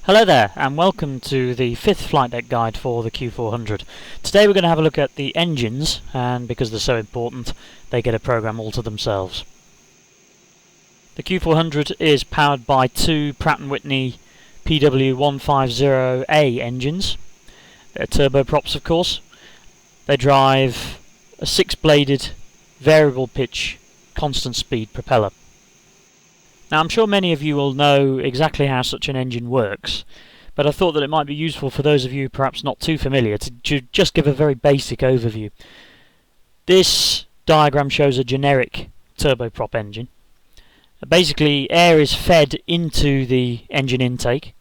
Hello there, and welcome to the 5th flight deck guide for the Q400. Today we're going to have a look at the engines, and because they're so important, they get a program all to themselves. The Q400 is powered by two Pratt & Whitney PW150A engines. They're turboprops, of course. They drive a 6-bladed, variable pitch, constant speed propeller. Now, I'm sure many of you will know exactly how such an engine works, but I thought that it might be useful for those of you perhaps not too familiar to just give a very basic overview. This diagram shows a generic turboprop engine. Basically, air is fed into the engine intake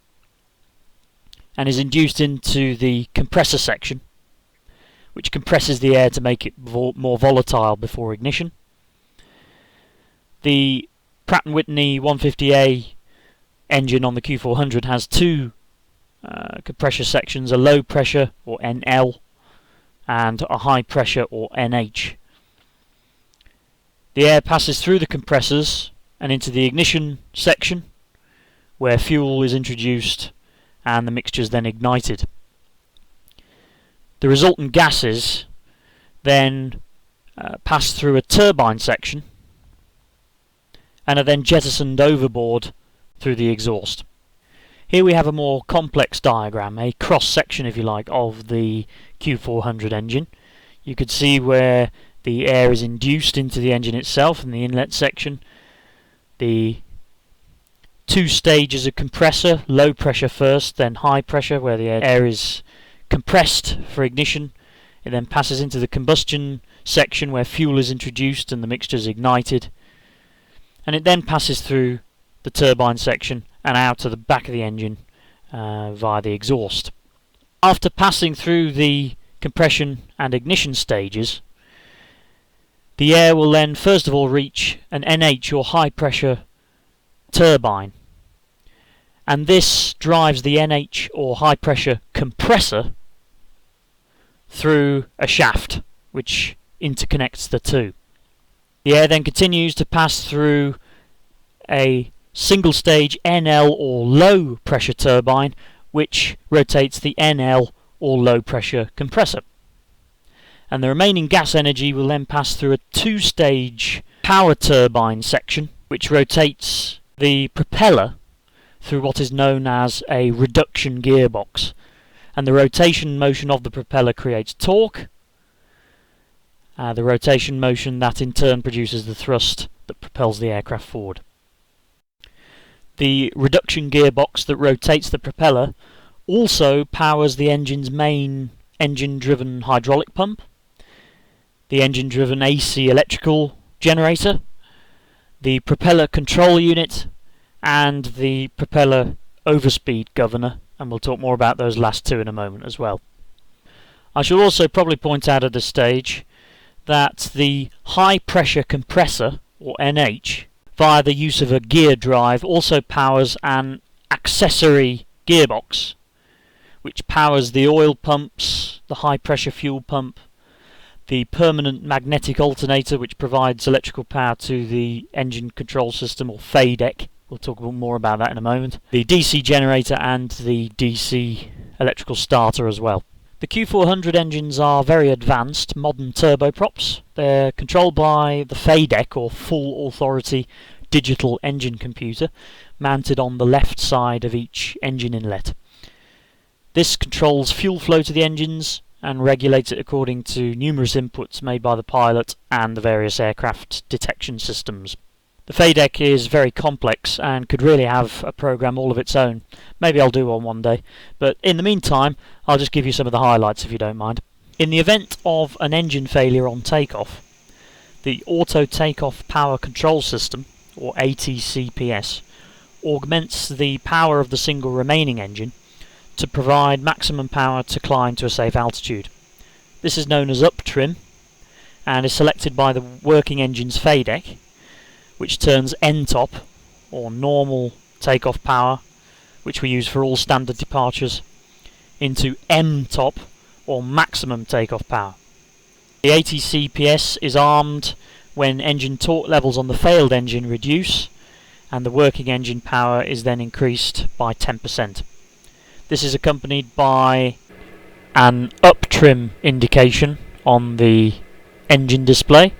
and is induced into the compressor section, which compresses the air to make it more volatile before ignition. The Pratt & Whitney 150A engine on the Q400 has two compressor sections, a low pressure or NL and a high pressure or NH. The air passes through the compressors and into the ignition section where fuel is introduced and the mixture is then ignited. The resultant gases then pass through a turbine section and are then jettisoned overboard through the exhaust. Here we have a more complex diagram, a cross-section if you like, of the Q400 engine. You could see where the air is induced into the engine itself in the inlet section. The two stages of compressor, low pressure first, then high pressure, where the air is compressed for ignition. It then passes into the combustion section where fuel is introduced and the mixture is ignited. And it then passes through the turbine section and out to the back of the engine via the exhaust. After passing through the compression and ignition stages, the air will then first of all reach an NH or high pressure turbine, and this drives the NH or high pressure compressor through a shaft which interconnects the two. The air then continues to pass through a single stage NL or low pressure turbine which rotates the NL or low pressure compressor. And the remaining gas energy will then pass through a two-stage power turbine section which rotates the propeller through what is known as a reduction gearbox. And the rotation motion of the propeller creates torque. The rotation motion that in turn produces the thrust that propels the aircraft forward. The reduction gearbox that rotates the propeller also powers the engine's main engine-driven hydraulic pump, the engine-driven AC electrical generator, the propeller control unit, and the propeller overspeed governor, and we'll talk more about those last two in a moment as well. I shall also probably point out at this stage that the high pressure compressor, or NH, via the use of a gear drive also powers an accessory gearbox which powers the oil pumps, the high pressure fuel pump, the permanent magnetic alternator which provides electrical power to the engine control system, or FADEC. We'll talk more about that in a moment. The DC generator and the DC electrical starter as well. The Q400 engines are very advanced, modern turboprops. They're controlled by the FADEC, or Full Authority Digital Engine Computer, mounted on the left side of each engine inlet. This controls fuel flow to the engines and regulates it according to numerous inputs made by the pilot and the various aircraft detection systems. The FADEC is very complex and could really have a program all of its own. Maybe I'll do one day, but in the meantime I'll just give you some of the highlights if you don't mind. In the event of an engine failure on takeoff, the Auto Takeoff Power Control System, or ATCPS, augments the power of the single remaining engine to provide maximum power to climb to a safe altitude. This is known as up trim and is selected by the working engine's FADEC, which turns NTOP, or normal takeoff power, which we use for all standard departures, into MTOP, or maximum takeoff power. The ATCPS is armed when engine torque levels on the failed engine reduce, and the working engine power is then increased by 10%. This is accompanied by an up trim indication on the engine display,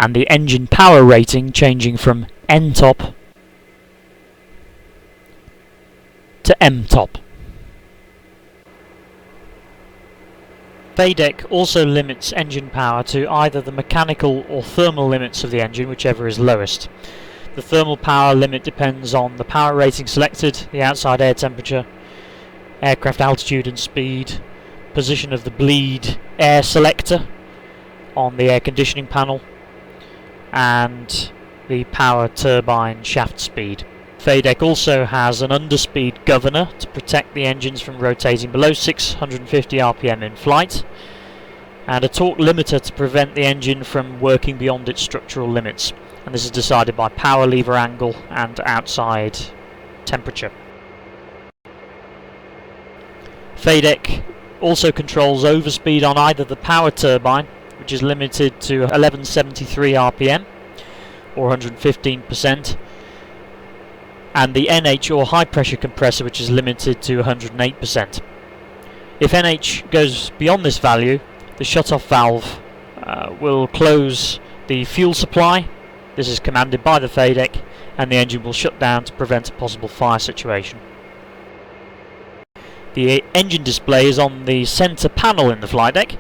and the engine power rating changing from N-top to M-top. FADEC also limits engine power to either the mechanical or thermal limits of the engine, whichever is lowest. The thermal power limit depends on the power rating selected, the outside air temperature, aircraft altitude and speed, position of the bleed air selector on the air conditioning panel, and the power turbine shaft speed. FADEC also has an underspeed governor to protect the engines from rotating below 650 RPM in flight, and a torque limiter to prevent the engine from working beyond its structural limits, and this is decided by power lever angle and outside temperature. FADEC also controls overspeed on either the power turbine, which is limited to 1173 RPM or 115%, and the NH or high pressure compressor, which is limited to 108%. If NH goes beyond this value, the shut-off valve will close the fuel supply. This is commanded by the FADEC, and the engine will shut down to prevent a possible fire situation. The engine display is on the centre panel in the flight deck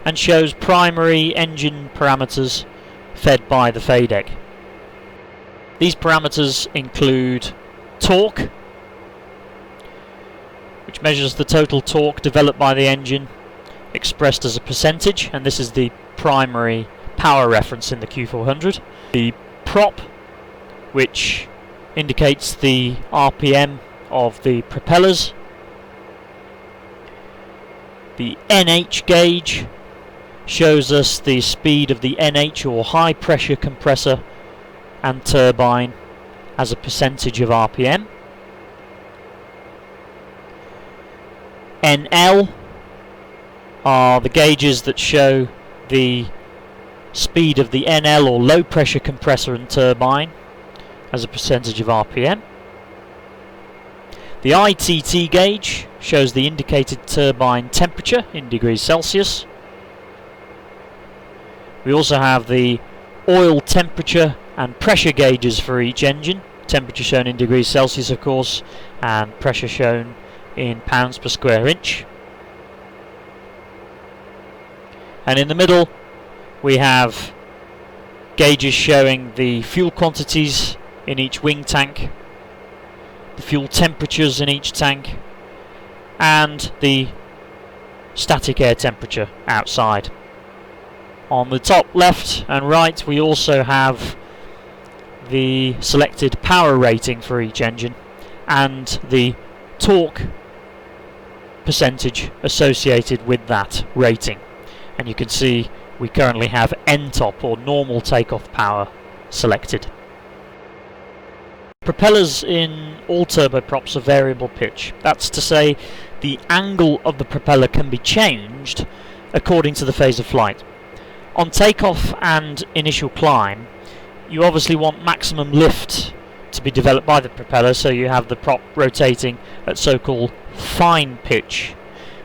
and shows primary engine parameters fed by the FADEC. These parameters include torque, which measures the total torque developed by the engine expressed as a percentage, and this is the primary power reference in the Q400. The prop, which indicates the RPM of the propellers. The NH gauge shows us the speed of the NH or high pressure compressor and turbine as a percentage of RPM. NL are the gauges that show the speed of the NL or low pressure compressor and turbine as a percentage of RPM. The ITT gauge shows the indicated turbine temperature in degrees Celsius. We also have the oil temperature and pressure gauges for each engine, temperature shown in degrees Celsius of course, and pressure shown in pounds per square inch. And in the middle we have gauges showing the fuel quantities in each wing tank, the fuel temperatures in each tank, and the static air temperature outside. On the top left and right we also have the selected power rating for each engine and the torque percentage associated with that rating, and you can see we currently have N-top or normal takeoff power selected. Propellers in all turboprops are variable pitch. That's to say the angle of the propeller can be changed according to the phase of flight. On takeoff and initial climb, you obviously want maximum lift to be developed by the propeller, so you have the prop rotating at so-called fine pitch,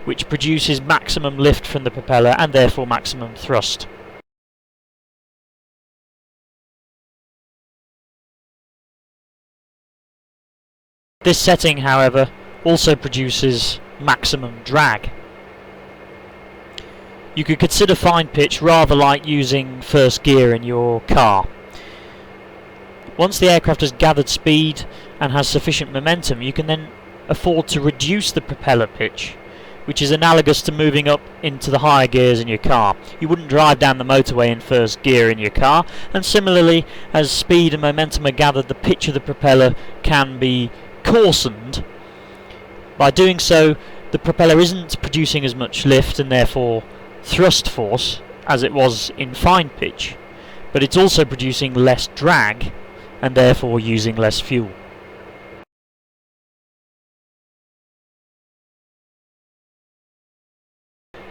which produces maximum lift from the propeller and therefore maximum thrust. This setting, however, also produces maximum drag. You could consider fine pitch rather like using first gear in your car. Once the aircraft has gathered speed and has sufficient momentum, you can then afford to reduce the propeller pitch, which is analogous to moving up into the higher gears in your car. You wouldn't drive down the motorway in first gear in your car, and similarly, as speed and momentum are gathered, the pitch of the propeller can be coarsened. By doing so, the propeller isn't producing as much lift and therefore thrust force as it was in fine pitch, but it's also producing less drag and therefore using less fuel.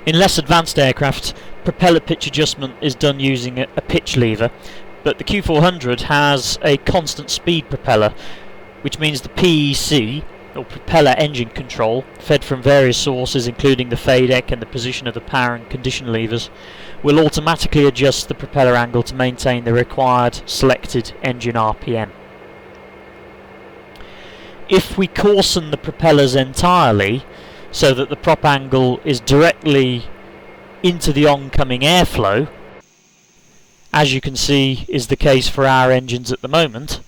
In less advanced aircraft, propeller pitch adjustment is done using a pitch lever, But the Q400 has a constant speed propeller, which means the PEC, or propeller engine control, fed from various sources including the FADEC and the position of the power and condition levers, will automatically adjust the propeller angle to maintain the required selected engine RPM. If we coarsen the propellers entirely so that the prop angle is directly into the oncoming airflow, as you can see is the case for our engines at the moment,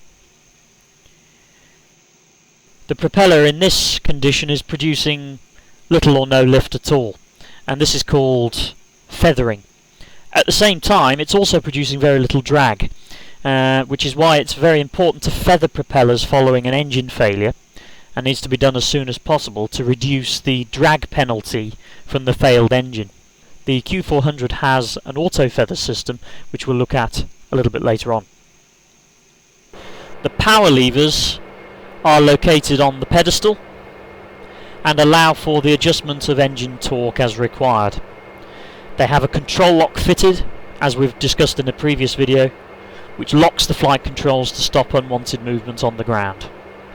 the propeller in this condition is producing little or no lift at all, and this is called feathering. At the same time, it's also producing very little drag, which is why it's very important to feather propellers following an engine failure, and needs to be done as soon as possible to reduce the drag penalty from the failed engine. The Q400 has an auto feather system, which we'll look at a little bit later on. The power levers are located on the pedestal and allow for the adjustment of engine torque as required. They have a control lock fitted, as we've discussed in a previous video, which locks the flight controls to stop unwanted movement on the ground.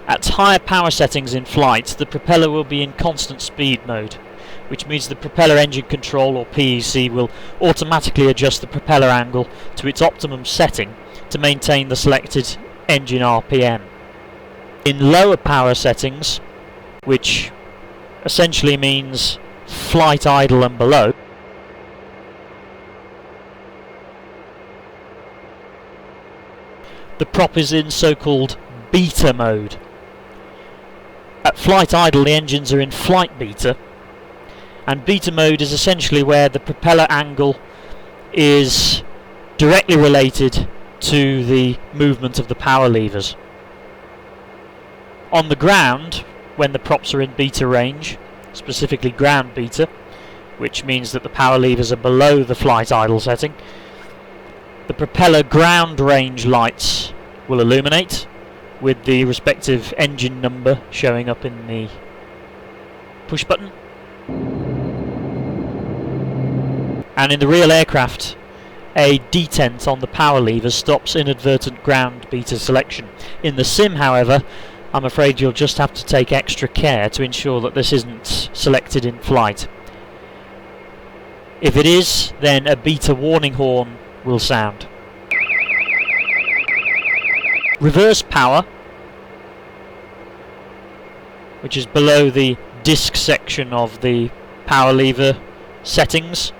At higher power settings in flight, the propeller will be in constant speed mode, which means the propeller engine control, or PEC, will automatically adjust the propeller angle to its optimum setting to maintain the selected engine RPM. In lower power settings, which essentially means flight idle and below, the prop is in so-called beta mode. At flight idle, the engines are in flight beta, and beta mode is essentially where the propeller angle is directly related to the movement of the power levers. On the ground, when the props are in beta range, specifically ground beta, which means that the power levers are below the flight idle setting, the propeller ground range lights will illuminate with the respective engine number showing up in the push button. And in the real aircraft, a detent on the power lever stops inadvertent ground beta selection. In the sim, however, I'm afraid you'll just have to take extra care to ensure that this isn't selected in flight. If it is, then a beta warning horn will sound. Reverse power, which is below the disc section of the power lever settings,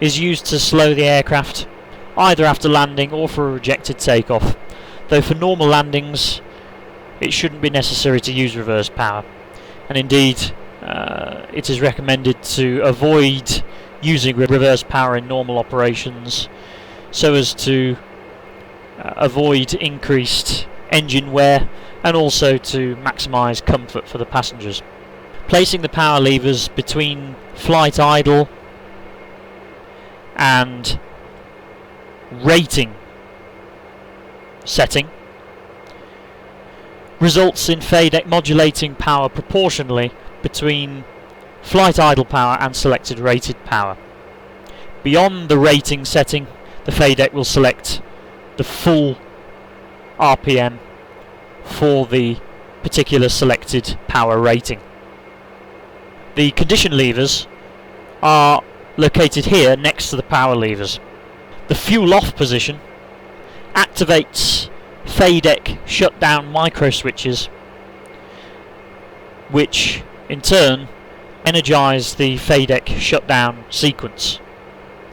is used to slow the aircraft either after landing or for a rejected takeoff, though for normal landings it shouldn't be necessary to use reverse power, and indeed it is recommended to avoid using reverse power in normal operations so as to avoid increased engine wear and also to maximise comfort for the passengers. Placing the power levers between flight idle and rating setting results in FADEC modulating power proportionally between flight idle power and selected rated power. Beyond the rating setting, the FADEC will select the full RPM for the particular selected power rating. The condition levers are located here next to the power levers. The fuel off position activates FADEC shutdown micro switches, which in turn energize the FADEC shutdown sequence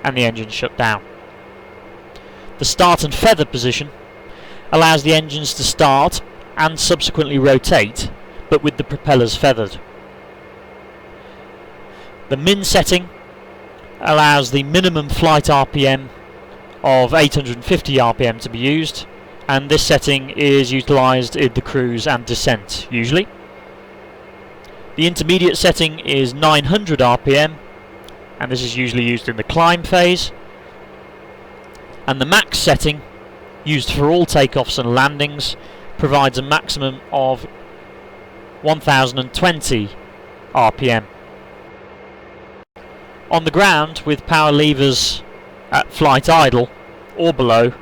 and the engine shut down. The start and feather position allows the engines to start and subsequently rotate, but with the propellers feathered. The min setting allows the minimum flight RPM of 850 RPM to be used, and this setting is utilised in the cruise and descent usually. The intermediate setting is 900 RPM, and this is usually used in the climb phase. And the max setting, used for all takeoffs and landings, provides a maximum of 1020 RPM. On the ground, with power levers at flight idle, or below,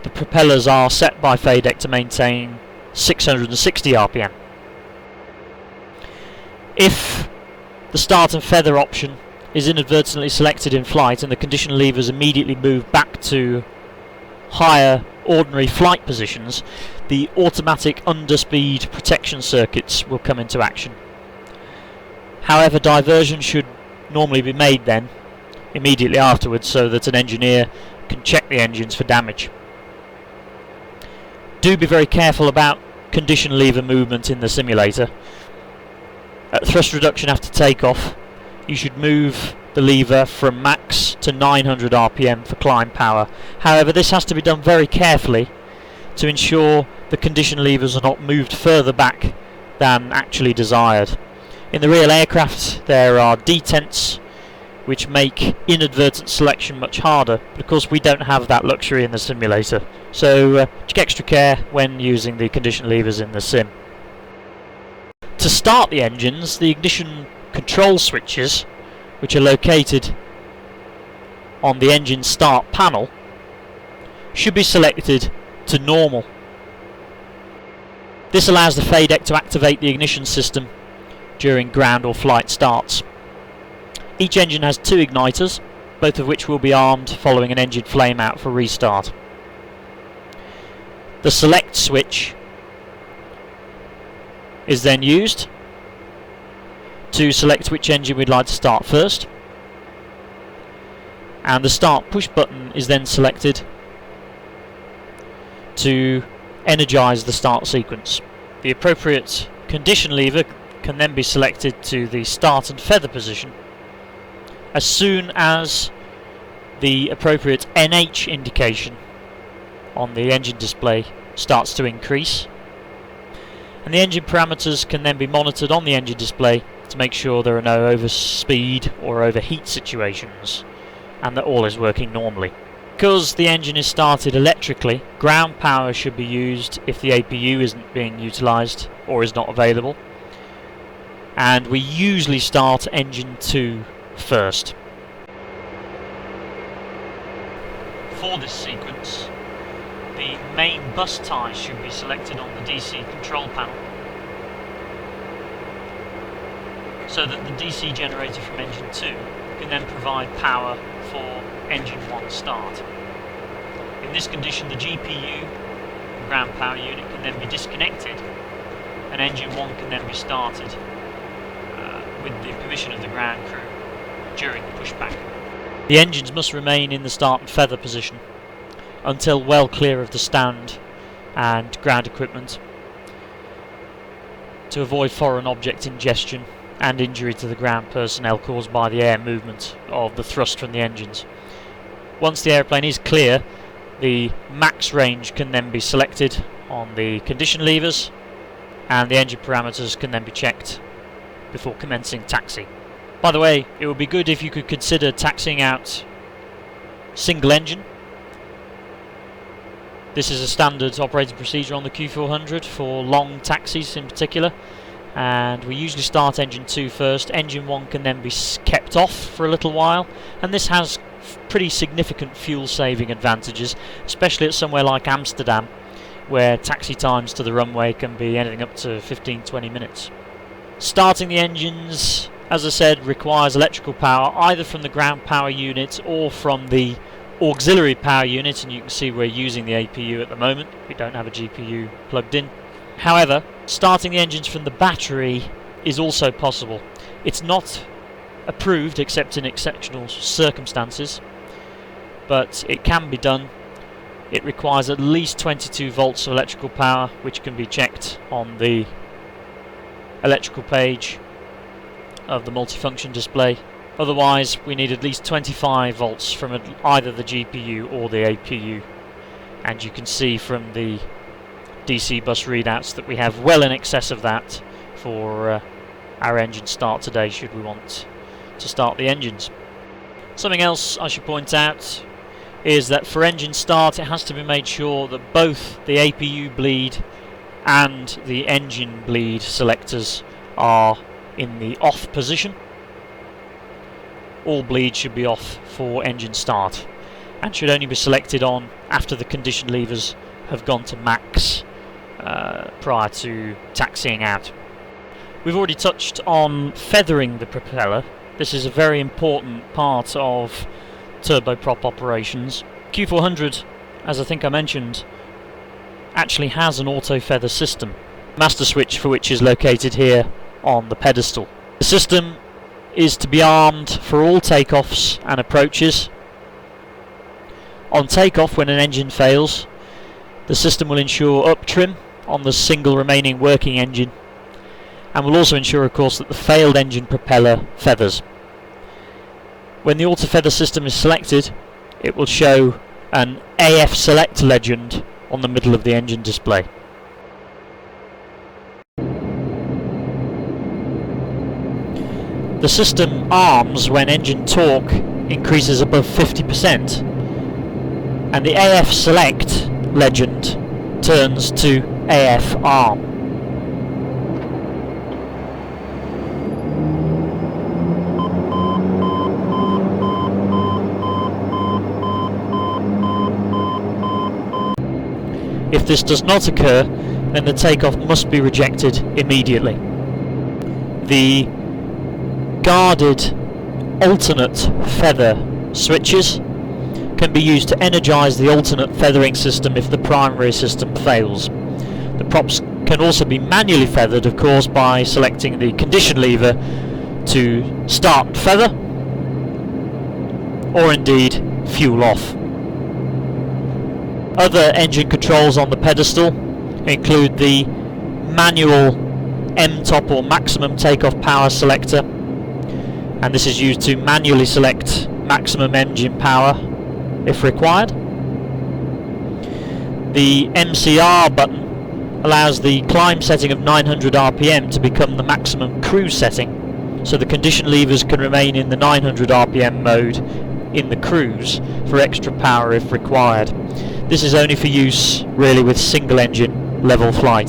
the propellers are set by FADEC to maintain 660 RPM. If the start and feather option is inadvertently selected in flight and the condition levers immediately move back to higher ordinary flight positions, the automatic underspeed protection circuits will come into action. However, diversion should normally be made then, immediately afterwards, so that an engineer can check the engines for damage. Do be very careful about condition lever movement in the simulator. At thrust reduction after takeoff, you should move the lever from max to 900 RPM for climb power. However, this has to be done very carefully to ensure the condition levers are not moved further back than actually desired. In the real aircraft there are detents which make inadvertent selection much harder, but of course we don't have that luxury in the simulator, so take extra care when using the condition levers in the sim. To start the engines, the ignition control switches, which are located on the engine start panel, should be selected to normal. This allows the FADEC to activate the ignition system during ground or flight starts. Each engine has two igniters, both of which will be armed following an engine flame out for restart. The select switch is then used to select which engine we'd like to start first, and the start push button is then selected to energize the start sequence. The appropriate condition lever can then be selected to the start and feather position as soon as the appropriate NH indication on the engine display starts to increase, and the engine parameters can then be monitored on the engine display to make sure there are no overspeed or overheat situations and that all is working normally. Because the engine is started electrically, ground power should be used if the APU isn't being utilised or is not available, and we usually start engine 2 first. For this sequence, the main bus ties should be selected on the DC control panel, so that the DC generator from engine 2 can then provide power for engine 1 start. In this condition, the GPU, the ground power unit, can then be disconnected and engine 1 can then be started with the permission of the ground crew during the pushback. The engines must remain in the start and feather position until well clear of the stand and ground equipment to avoid foreign object ingestion and injury to the ground personnel caused by the air movement of the thrust from the engines. Once the airplane is clear, the max range can then be selected on the condition levers and the engine parameters can then be checked before commencing taxi. By the way, it would be good if you could consider taxiing out single engine. This is a standard operating procedure on the Q400 for long taxis in particular, and we usually start engine 2 first. Engine 1 can then be kept off for a little while, and this has pretty significant fuel saving advantages, especially at somewhere like Amsterdam, where taxi times to the runway can be anything up to 15-20 minutes. Starting the engines, as I said, requires electrical power either from the ground power unit or from the auxiliary power unit, and you can see we're using the APU at the moment. We don't have a GPU plugged in. However, starting the engines from the battery is also possible. It's not approved except in exceptional circumstances, but it can be done. It requires at least 22 volts of electrical power, which can be checked on the electrical page of the multifunction display. Otherwise, we need at least 25 volts from either the GPU or the APU, and you can see from the DC bus readouts that we have well in excess of that for our engine start today, should we want to start the engines. Something else I should point out is that for engine start it has to be made sure that both the APU bleed and the engine bleed selectors are in the off position. All bleed should be off for engine start. and should only be selected on after the condition levers have gone to max prior to taxiing out. We've already touched on feathering the propeller. This is a very important part of turboprop operations. Q400, as I think I mentioned, actually has an auto feather system, master switch for which is located here on the pedestal. The system is to be armed for all takeoffs and approaches. On takeoff, when an engine fails, the system will ensure up trim on the single remaining working engine, and will also ensure, of course, that the failed engine propeller feathers. When the auto feather system is selected, it will show an AF Select legend on the middle of the engine display. The system arms when engine torque increases above 50%, and the AF Select legend turns to AF Arm. If this does not occur, then the takeoff must be rejected immediately. The guarded alternate feather switches can be used to energise the alternate feathering system if the primary system fails. The props can also be manually feathered, of course, by selecting the condition lever to start and feather, or indeed fuel off. Other engine controls on the pedestal include the manual M-top or maximum takeoff power selector, and this is used to manually select maximum engine power if required. The MCR button allows the climb setting of 900 RPM to become the maximum cruise setting, so the condition levers can remain in the 900 RPM mode in the cruise for extra power if required. This is only for use really with single engine level flight.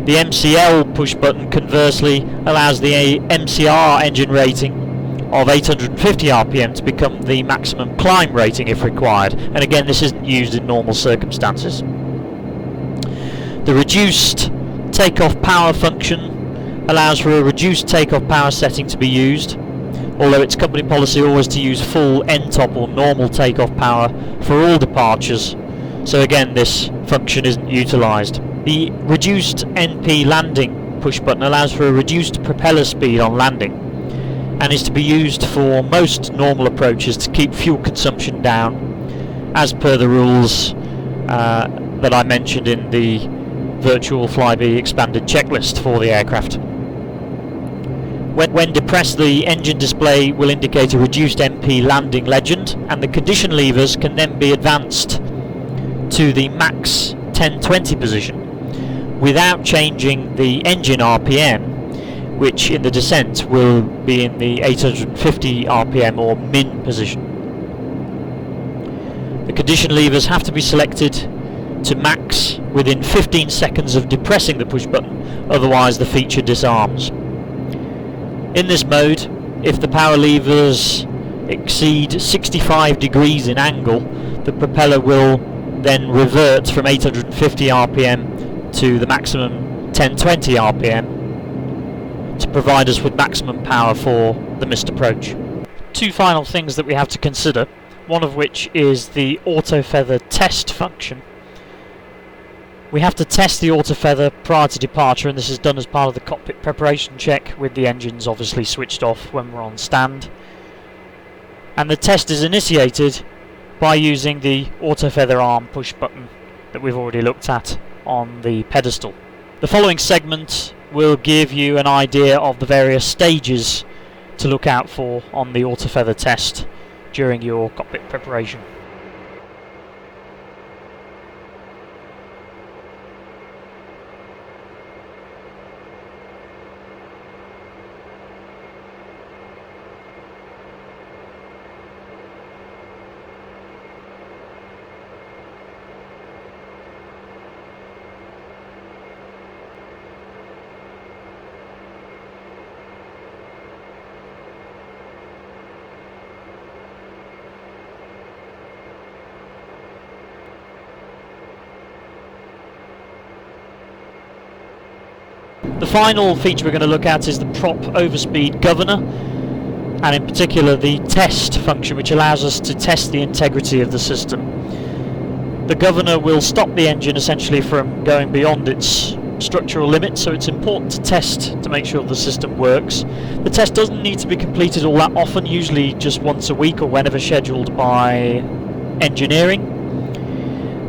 The MCL push button conversely allows the MCR engine rating of 850 RPM to become the maximum climb rating if required, and again this isn't used in normal circumstances. The reduced takeoff power function allows for a reduced takeoff power setting to be used, although it's company policy always to use full N-top or normal takeoff power for all departures, so again this function isn't utilised. The reduced NP landing push button allows for a reduced propeller speed on landing, and is to be used for most normal approaches to keep fuel consumption down, as per the rules that I mentioned in the virtual Flybe expanded checklist for the aircraft. When depressed, the engine display will indicate a reduced MP landing legend, and the condition levers can then be advanced to the max 1020 position without changing the engine RPM, which in the descent will be in the 850 RPM or min position. The condition levers have to be selected to max within 15 seconds of depressing the push button, otherwise the feature disarms. In this mode, if the power levers exceed 65 degrees in angle, the propeller will then revert from 850 RPM to the maximum 1020 RPM to provide us with maximum power for the missed approach. Two final things that we have to consider, one of which is the auto feather test function. We have to test the auto feather prior to departure, and this is done as part of the cockpit preparation check, with the engines obviously switched off when we're on stand. And the test is initiated by using the auto feather arm push button that we've already looked at on the pedestal. The following segment will give you an idea of the various stages to look out for on the auto feather test during your cockpit preparation. The final feature we're going to look at is the prop overspeed governor, and in particular the test function, which allows us to test the integrity of the system. The governor will stop the engine essentially from going beyond its structural limits, so it's important to test to make sure the system works. The test doesn't need to be completed all that often, usually just once a week or whenever scheduled by engineering,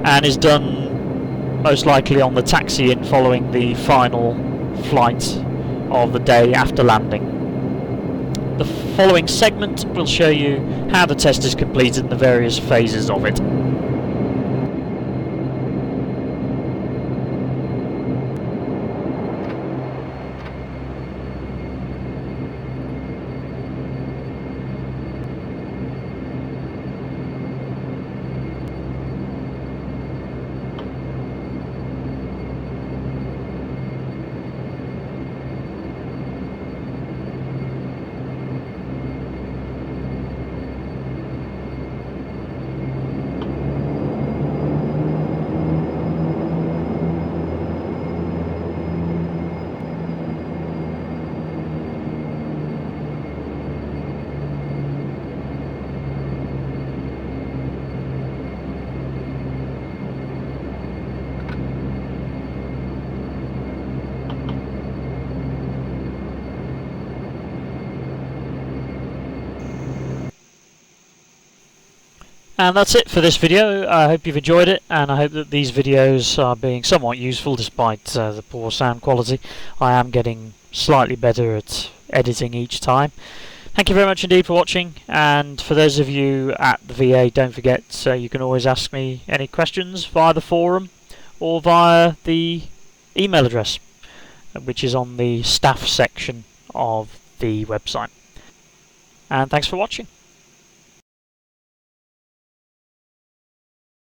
and is done most likely on the taxi-in following the final flight of the day after landing. The following segment will show you how the test is completed and the various phases of it. And that's it for this video. I hope you've enjoyed it, and I hope that these videos are being somewhat useful despite the poor sound quality. I am getting slightly better at editing each time. Thank you very much indeed for watching, and for those of you at the VA, don't forget you can always ask me any questions via the forum or via the email address, which is on the staff section of the website. And thanks for watching.